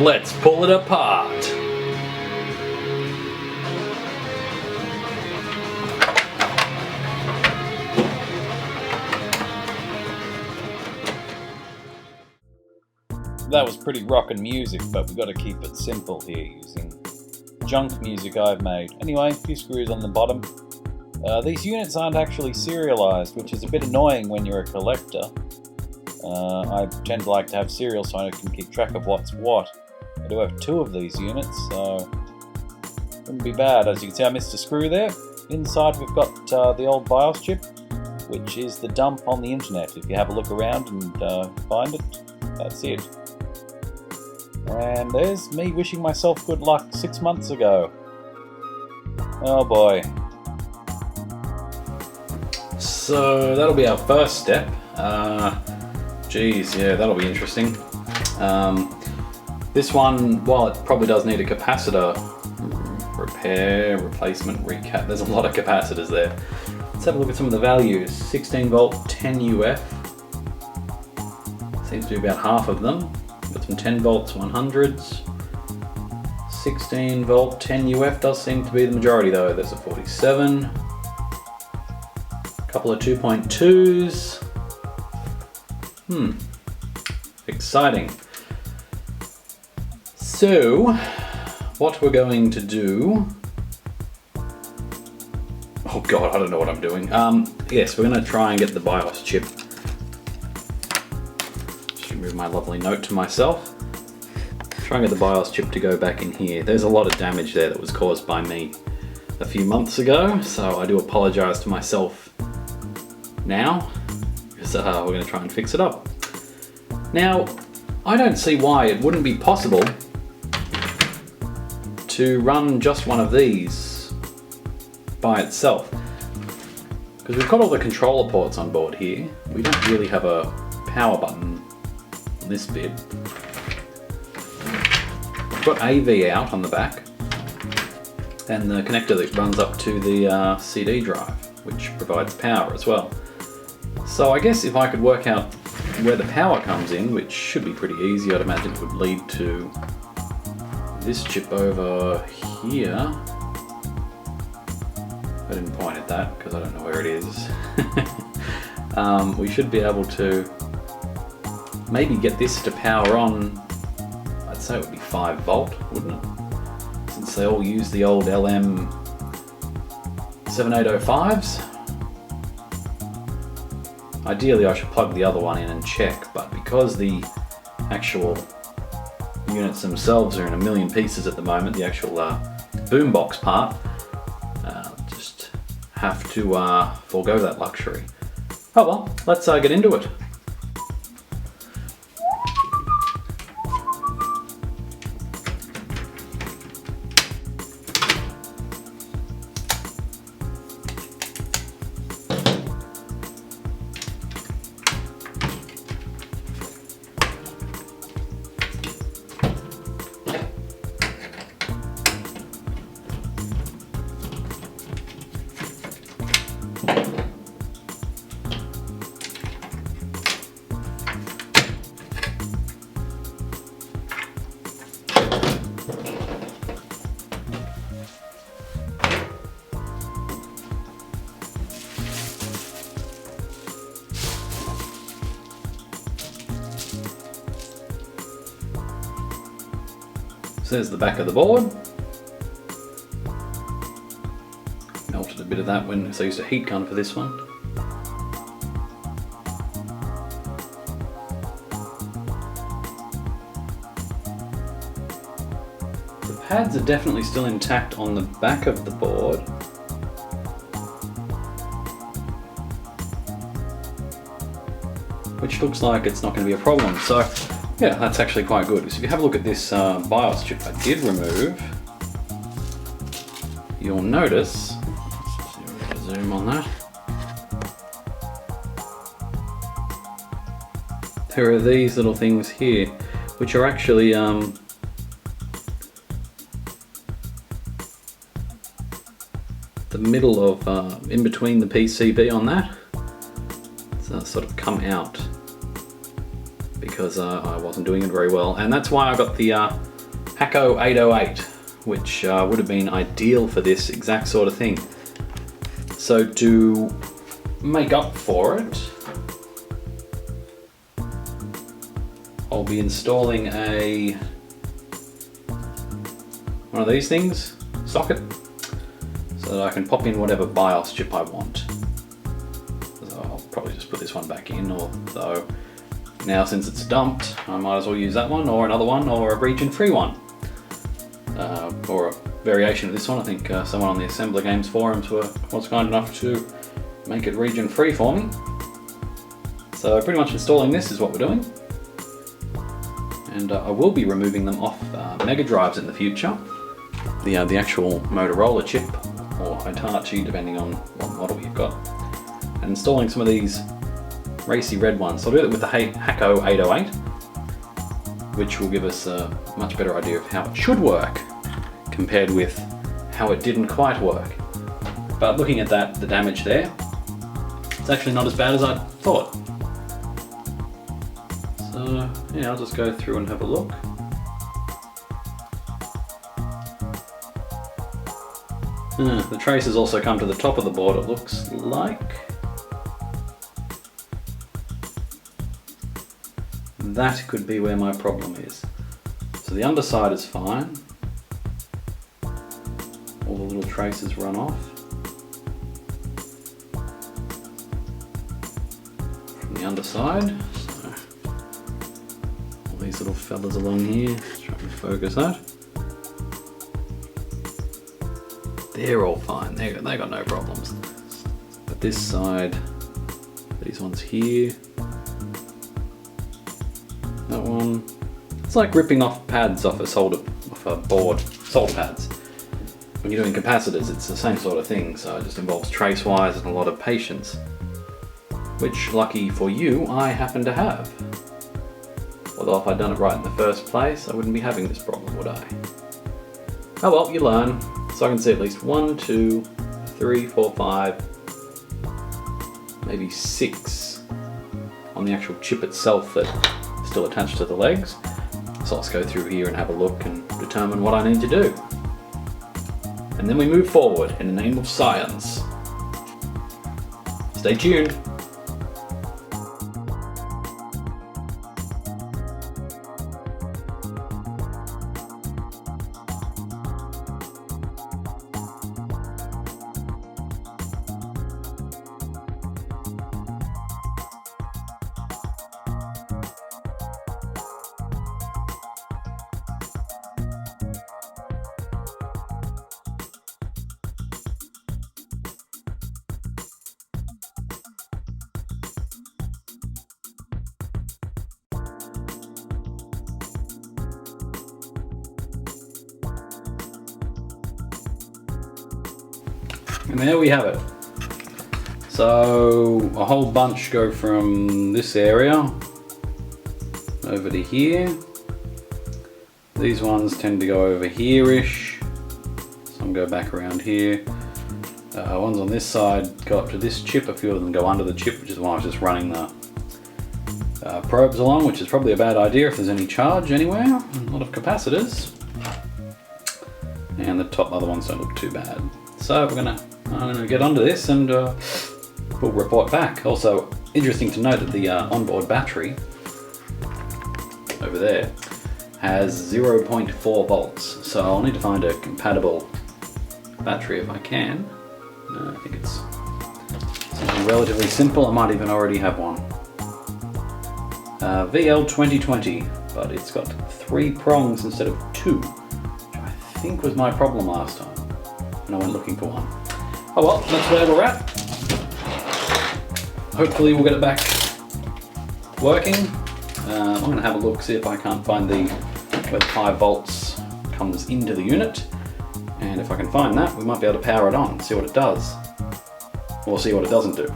Let's pull it apart. That was pretty rockin' music, but we've got to keep it simple here using junk music I've made. Anyway, a few screws on the bottom. These units aren't actually serialized, which is a bit annoying when you're a collector. I tend to like to have serial so I can keep track of what's what. I do have 2 of these units, so wouldn't be bad. As you can see, I missed a screw there. Inside we've got the old BIOS chip, which is the dump on the internet. If you have a look around and find it, that's it. And there's me wishing myself good luck 6 months ago. Oh boy. So that'll be our first step. Geez, yeah, that'll be interesting. This one, while it probably does need a capacitor repair, replacement, recap, there's a lot of capacitors there. Let's have a look at some of the values. 16 volt, 10 UF. Seems to be about half of them. Got some 10 volts 100s. 16 volt 10 UF does seem to be the majority though. There's a 47. A couple of 2.2s. Exciting. So, what we're going to do... Oh god, I don't know what I'm doing. Yes, we're going to try and get the BIOS chip. Just remove my lovely note to myself. Try and get the BIOS chip to go back in here. There's a lot of damage there that was caused by me a few months ago, so I do apologise to myself now, because we're going to try and fix it up. Now, I don't see why it wouldn't be possible to run just one of these by itself. Because we've got all the controller ports on board here. We don't really have a power button on this bit. We've got AV out on the back, and the connector that runs up to the CD drive, which provides power as well. So I guess if I could work out where the power comes in, which should be pretty easy, I'd imagine it would lead to this chip over here. I didn't point at that because I don't know where it is. We should be able to maybe get this to power on. I'd say it would be 5 volt, wouldn't it? Since they all use the old LM7805s. Ideally I should plug the other one in and check, but because the actual units themselves are in a million pieces at the moment, the actual boombox part, just have to forego that luxury. Oh well, let's get into it. So there's the back of the board. Melted a bit of that when I used a heat gun for this one. The pads are definitely still intact on the back of the board. Which looks like it's not going to be a problem. So yeah, that's actually quite good. So if you have a look at this BIOS chip I did remove, you'll notice, let's see if I can zoom on that, there are these little things here, which are actually the middle of, in between the PCB on that. So that's sort of come out because I wasn't doing it very well, and that's why I got the Hacko 808, which would have been ideal for this exact sort of thing. So to make up for it, I'll be installing one of these things, socket, so that I can pop in whatever BIOS chip I want. So I'll probably just put this one back in, although now since it's dumped, I might as well use that one, or another one, or a region-free one. Or a variation of this one. I think someone on the Assembler Games forums was kind enough to make it region-free for me. So pretty much installing this is what we're doing. And I will be removing them off Mega Drives in the future. The actual Motorola chip, or Hitachi, depending on what model you've got. And installing some of these racy red ones. So I'll do it with the Hacko 808, which will give us a much better idea of how it should work, compared with how it didn't quite work. But looking at the damage there, it's actually not as bad as I thought. So yeah, I'll just go through and have a look. The traces also come to the top of the board, it looks like. That could be where my problem is. So the underside is fine. All the little traces run off. From the underside. So all these little fellas along here, just trying to focus that. They're all fine, they got no problems. But this side, these ones here, that one, it's like ripping off pads off a board, solder pads. When you're doing capacitors, it's the same sort of thing, so it just involves trace wires and a lot of patience. Which, lucky for you, I happen to have. Although if I'd done it right in the first place, I wouldn't be having this problem, would I? Oh well, you learn. So I can see at least 1, 2, 3, 4, 5, maybe 6 on the actual chip itself that is still attached to the legs. So let's go through here and have a look and determine what I need to do. And then we move forward in the name of science. Stay tuned. And there we have it. So a whole bunch go from this area over to here. These ones tend to go over here-ish. Some go back around here. Ones on this side go up to this chip. A few of them go under the chip, which is why I was just running the probes along, which is probably a bad idea if there's any charge anywhere. A lot of capacitors. And the top other ones don't look too bad. So I'm gonna get onto this and we'll report back. Also, interesting to note that the onboard battery over there has 0.4 volts. So I'll need to find a compatible battery if I can. I think it's something relatively simple. I might even already have one. VL 2020, but it's got 3 prongs instead of 2, which I think was my problem last time when I went looking for one. Oh well, that's where we're at. Hopefully we'll get it back working. I'm going to have a look, see if I can't find where the 5 volts comes into the unit. And if I can find that, we might be able to power it on, see what it does. Or see what it doesn't do.